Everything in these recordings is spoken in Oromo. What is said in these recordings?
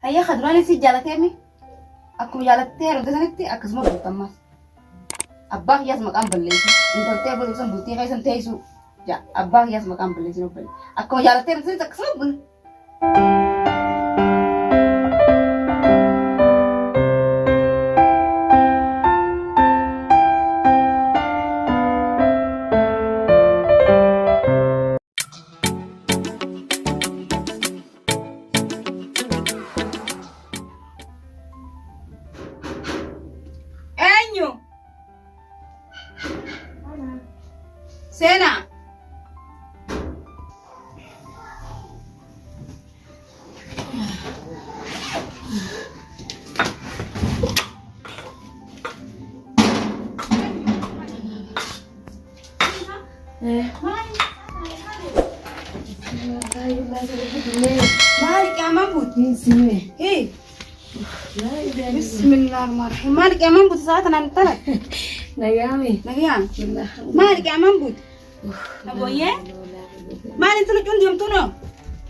Ayya khaduraan si jaalatee akkuma jaalattee heerumte sanitti akkasuma bultammas. Abbaa kiyyaas maqaan balleessu. Intaltee bultusan bultii keessan teessu. Abbaa kiyyaas maqaan balleessu nobbali. Akkuma jaalattee heerumte sanitti akkasuma bul. Sena. مالك يا منبوت هي بسم الله الرحمن الرحيم مالك يا منبوت ساعتنا نطلع نيامي نغيان مالك يا منبوت ابويا مال انت اللي عندي يمتونو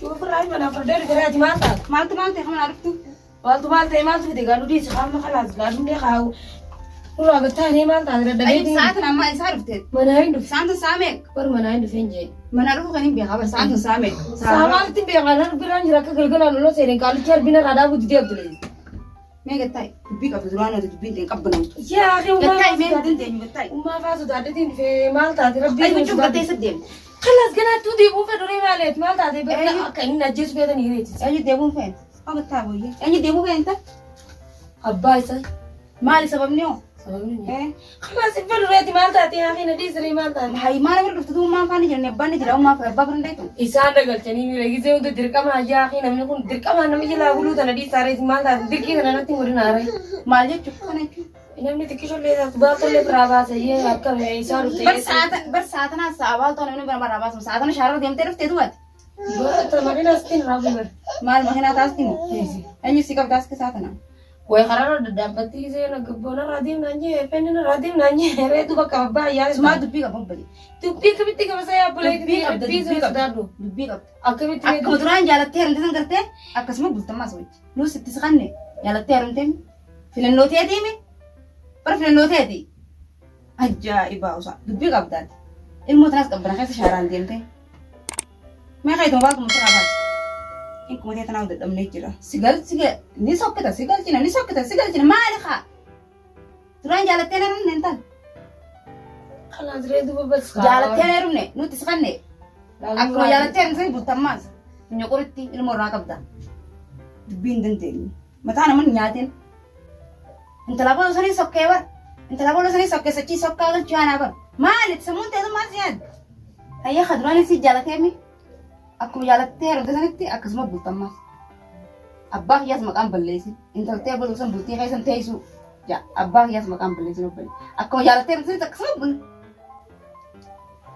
شوف الراي ما نفردر جراتي مالت خمن عرفتو والله مالتي بدي قالوا دي خلاص قالوا لي خاو والله بتاني مالت هذا اي ساعتنا ما عرفتت ما انا عنده ساعتنا سامك ما انا عنده فين جاي ما نعرفه غني بيها بس ساعتنا سامك سامالتي بيغانا بيران جراك كلكنا لو سيرين قالوا كير بينا رادا بودي ابدلي ما قلتاي بيك ابدلوانا تبين قبنا يا اخي قلتاي ما دنتي قلتاي وما فازوا دادتين في مالت هذا ربي اي بتشوف قلتي سدين خلاص قنات تودي مو فدوري مالت مالت هذا بيرنا كان نجس بيدا نيريت اي ديبون فين قلتها ابويا اي ديبون فين انت ابايسا مالي سبب نيو ايه خلاص الفدوري مالت هذه يا اخي نديسري مالت هاي ما نقدر تدو ما كان يجي نبان جرا ما في باب رنديتو إسان دقل تاني ميرجي زي وده دركا ما جا أخي نمني كون دركا ما نمي جلا بقوله تنا دي سارة مال ده دركي تنا نتي مري ناري مال جت شوف كنا نمني تكيشوا ليه تبغى تقول لي برابا سيء आपका मैं إسان रुपये बस साधना सवाल तो नहीं बराबर आवाज में साधना शारा देम तेरे तेरे दुआत बस तुम्हारे नास्तिन राबी बर माल महीना तास्ती नहीं ऐसी सिकप तास के साथ ना कोई खरार डब्बती से ना गब्बोना राधीम नांजे पेन ना राधीम नांजे रे तू बका बब्बा यार सुमा दुब्बी का बब्बली दुब्बी कभी तक बस या बोले दुब्बी से दादू दुब्बी का अकभी अक्का मधुरान जालते हैं अंदर करते अक्कस्म बुलता मास होई नो सित्ती सखने जालते हैं अंदर फिलन नोते आती में पर फिलन नोते आती अज्जा इबाउसा दुब्बी का बदात الموتناس قبنا كيف شهران ديمتي ما خايف مبالغ مترابط إنكم متى تناود الدم نيجرا سجل نسوق كده سجل جنا ما عليها تران جالتين رمنا انت خلاص ريدو بس جالتين رمنا نو تسخني أكو جالتين زي بتماس نيقولتي المراقب ده دبين دنتين متى أنا من نياتين انت لابد سني سكيبر انت لابد سني سكي سكي سكال جانا بر ما عليك سمون تهدو ما زياد هيا خدراني سي جالتين أكو جالتين رمنا سنتي أكسمه بتماس أباه ياس مكان بلليسي انت تقبل وسم بلتي خيسن تيسو يا أباه ياس مكان بلليسي نبلي أكو جالتين رمنا سنتي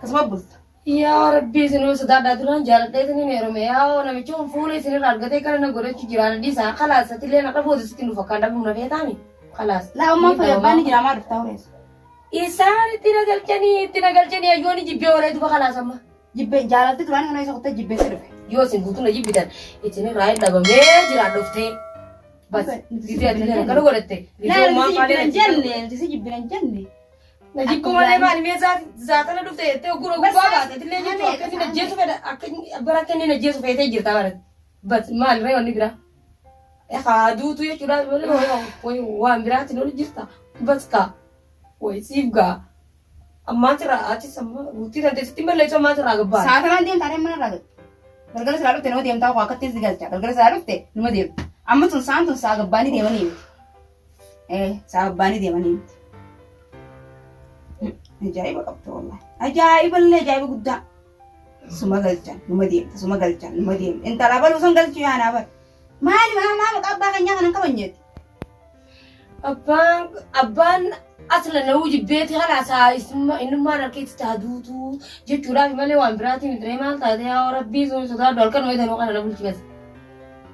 أكسمه بل يا ربي سنو سداد دوران جالتين سني نيرو ميا ونا بيچون فولي سني رالغتي كارنا غوري جيران دي سا خلاص ستيلي نكا بودي ستينو فكاندا بونا فيتامي خلاص لا ما في باني جرا ما رفتاو ريس إسان تينا قلتني أيوني جيبي وراي تبغى خلاص أما جيبي جالتين تراني أنا يسوقتي جيبي سرفه يوسين بوتو نجيب بدن إتني راي دابا ميجرا دوفتي بس دي أتني كانوا قلتي لا تسي جيبي نجنة نجيب كم على ما نبي زاتنا دوفتي تي أقول أقول بابا تتلي نجيب كني نجيسو فدا أكن برا كني نجيسو فدا جرتا بارد بس ما الرأي وني برا خادو تو يشورا ولا هو وان برا تنو نجيستا بس كا ويسيبغا أما ترى أتي سما بوتي تنتي ستيمر ليش أما ترى غبار ساعتنا ديم تاري من راغ برجر سلارو تنو ديم تاو واقع تيز ديجال برجر سلارو تي نما ديم أما تنسان تنسا غباني ديماني ساغباني ديماني أجايب قبته والله أجايب اللي أجايب قدا سما غلطان نما ديم أنت لابد وسون غلطي أنا بر مالي ما مقابا كنيا كنا كبنيت أبان أصلا نوجي بيتي خلاص اسمه إنما أنا كيت تهدوتو جت شورا في مالي وان براتي مدري ما تادي يا ربي زون صدار دول كانوا يدهنوا كنا نقول كذا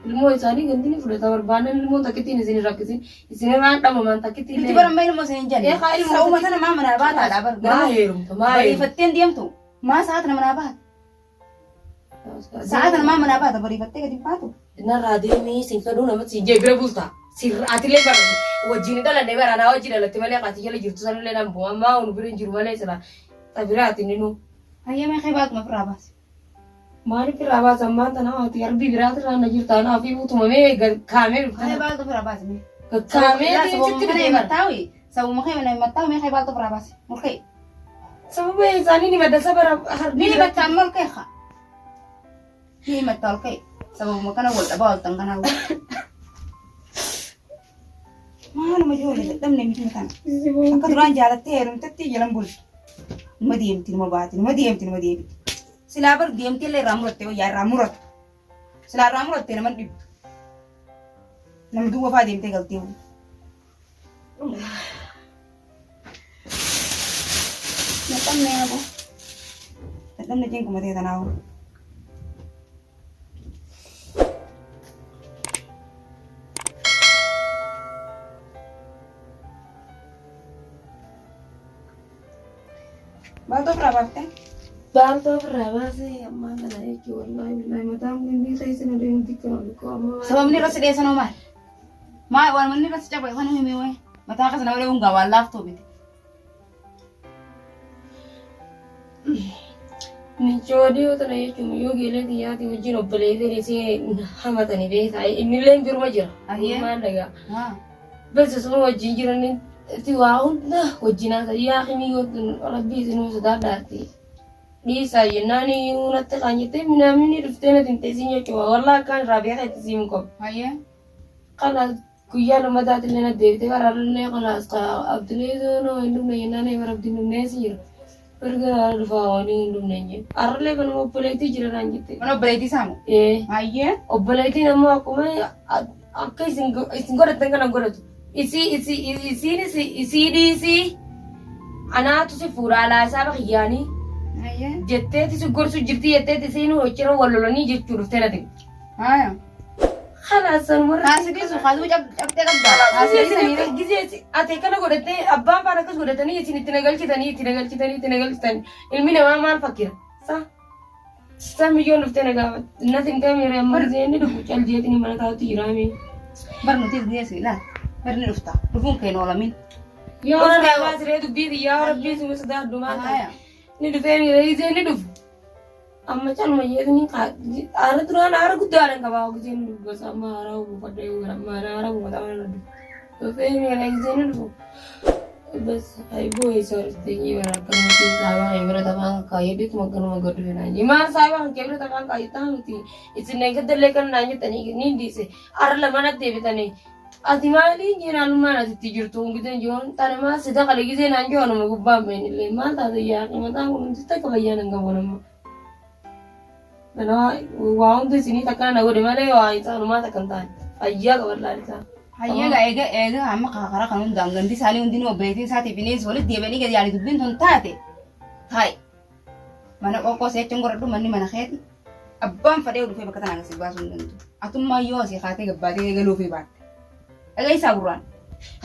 المو يساني عندي فلوس تمر بانا المو تكتي نزين ركزين يسين ما أنت ما تكتي ليه تبرم ما المو سنجان يا خالي المو مثلا ما منابات على بر ما هيرم ما يفتين ديم تو ما ساعتنا منابات Sa'aatin namaa manaa baata bariifattee gadi baatu. Narraa deemee siin fedhuu namatti siin jee bira bultaa. Atiillee bara wajjin dhalanne bara naa wajjin dhalatte malee qaati jala jirtu sanillee nan bu'aa maa unu bira hin jiru malee sila tabiraati ninu. Hayyamee kee baatuma firaa baase. Maaliif firaa baasan maanta namooti arbii biraati irraa na jirtaa naa fi utumamee kaamee dhufte. Kee baatu firaa baase mee. Kaamee sitti bitee bara. Mattaawi sabuma kee mana mattaawi mee kee baatu firaa baase mulkee. Sababa isaanii ni madda sabara harbii. Ni battaa mulkee haa. Ni mattaa mulkee sababuma kana wal dhabaa wal tanganaa wal. Maaluma ijoollee dadhabne miti kana. Akka duraan jaalattee heerumtetti jalan bultu. Numa deemti numa baati numa deemti. Silaa bar deemtee illee irraa murattee wayyaa irraa muratu. Silaa irraa murattee nama dhibbu. Nama duwwaa fa'aa deemtee galtee wayii. Dadhabne yaaboo. Dadhabne jeen kumatee tanaa wayii. Baatoo firaa baaftee? Baatoo firaa baasee ammaa kana jechuun wallahi mataan kun inni keessa na deemti kan amma. Sababni irratti dheessanoo maal? Maal waan manni irratti cabe kan himee wayi? Mataa akkasana malee hungaa waan laaftoo biti. Nichoodii yoo ta'e jechuun yoo geelee xiyyaati wajjin obboleetiin isii hamatanii beekaa innillee biruma jira. Maal dhagaa? Beeksisa sun wajjin jiranii. Ti waa hunda wajjinaa ta'ee yaaqimii yoo rabbii isinuu sodaadhaatti. Dhiisaa jennaan natti kan jettee namni dhuftee na tinteessiin jechuudha. Wallaa akkaan irraa beekaa itti siim qabu. Kana guyyaa lammataatti illee na deebitee karaallee kanaas abdilee zoonoo hin dhumne jennaan eebar abdiin dhumneessi jira. Erga dhufaa wanii hin dhumne hin jedhu. Arralee kanuma obboleettii jira naan jette. Mana obboleettii saamu? Obboleettiin ammoo akkuma akka isin godhatan kana godhatu. Isi anaatu si fuudhaa laasaa bakkiyaanii jetteeti si gorsu jirti jetteeti isiin hojjira wallolanii jechuu dhuftee na ta'e. Kanaas sanuma Haasifii sun haasifii cabtee qabdaa. Haasifii gisee ati kana godhattee abbaan faana akkas godhatanii isin itti nagalchitanii ilmi namaa maal fakkira sa miyyoon dhuftee na gaafate natti hin qameera amma gisee inni dhufu caljeetini mana taa'utti jiraame. Barnootis geessu ilaala. Barni dhufta. Dhufuun kee noolamin. Yoo rabaa siree dubbii yaa rabbii suma sadaa addumaa ta'e. Ni dhufee ni reeyisee ni dhufu. Amma calma jeetanii aara duraan aara guddaadhaan qabaa gisee ni dhufu. Gosa amma haaraa buufadha yoo gara amma haaraa buufata mana dhufu. Dhufee ni reeyisee ni dhufu. Bas haiboo isa rifteetii barakkanuutiin saabaa kebira taphaan kaayedhiitu makkanuma godhu fedhaan. Imaan saabaa kan kebira taphaan kaayettaa miti. Isin eeggattallee kan naan jettanii ni dhiise. Aara lamaan deebitanii. Ati maaliin jeenaalummaan asitti jirtu hungiteen jiruun tanamaa sida qalee gisee naan jiru nama gubbaan beenillee maal taate yaaqi mataan kun hundi takka fayyaan hin qabu nama. Kanaa waa hundi isinii takka na godhe malee waa isaanumaa takka hin taane fayyaa qaballaan isaa. Hayyaga eega amma karaa kan hundaan gandi isaanii hundi nu obboleettiin isaatiif bineens walitti deebi'anii gadi yaali dubbiin tun taate taa'i. Mana qoqqoo seechuun godhadhu manni mana keeti abbaan fadhee dhufee bakka tanaan asii baasuu hin danda'u. Atummaa yoo asii kaatee gabbaatee galuu fi baatte. Agak isa buruan.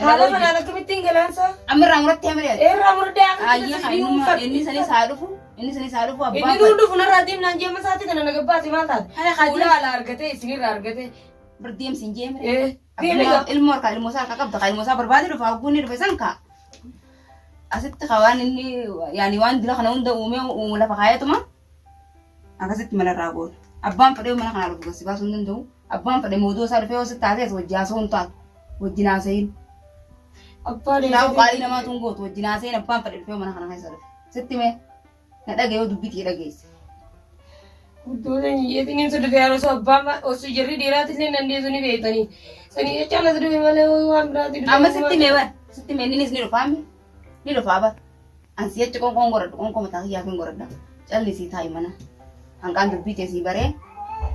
Haala kanaan akkamittiin galaansa? Amirraa muratti hamillee. Irraa muradee inni sanii saalufu abbaan. Inni dhufu narraa deemnaan jeema isaati kana na gabbaate maal taate? Fuula ala argatee isinirraa argatee. Bardeemsi hin jeemre. Ilmoo harkaa ilmoo isaa harkaa qabda kaa ilmoo isaa barbaade dhufa hagguunni dhufe san kaa. Asitti waan inni yaani waan dila kana hunda uumee lafa kaayatuma akkasitti manarraa gootu. Abbaan fadhee mana kana dhufu gosi baasuu hin danda'u. Abbaan fadhee moodoo isaa dhufee hoositti taatees wajjaasoo hin taatu. Wajjinaa seen. Abbaan Kanaafuu qaalii namaa tun gootu wajjinaa seen abbaan fadhee dhufee mana kana keessa dhufe. Sitti mee na dhagayoo dubbitii dhageesse. Guddoota hiyyeetiin hin sodde yaarosoo abbaan osoo jirri dhiiraatti illee dandeessu ni beektanii. Sanii jechaan as dhufe malee waan biraatti dhufe. Amma sitti mee innis ni dhufaami. Ni dhufaa bara. Ansi jecha qoonqoon godhadhu qoonqoo mataa kiyyaa fi godhadha. Callisii taa'i mana. Hanqaan dubbii teessii baree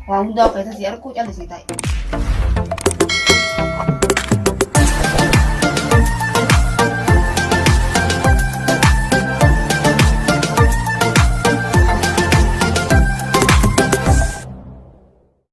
waa hundaa of keessa si argu callisii taa'i.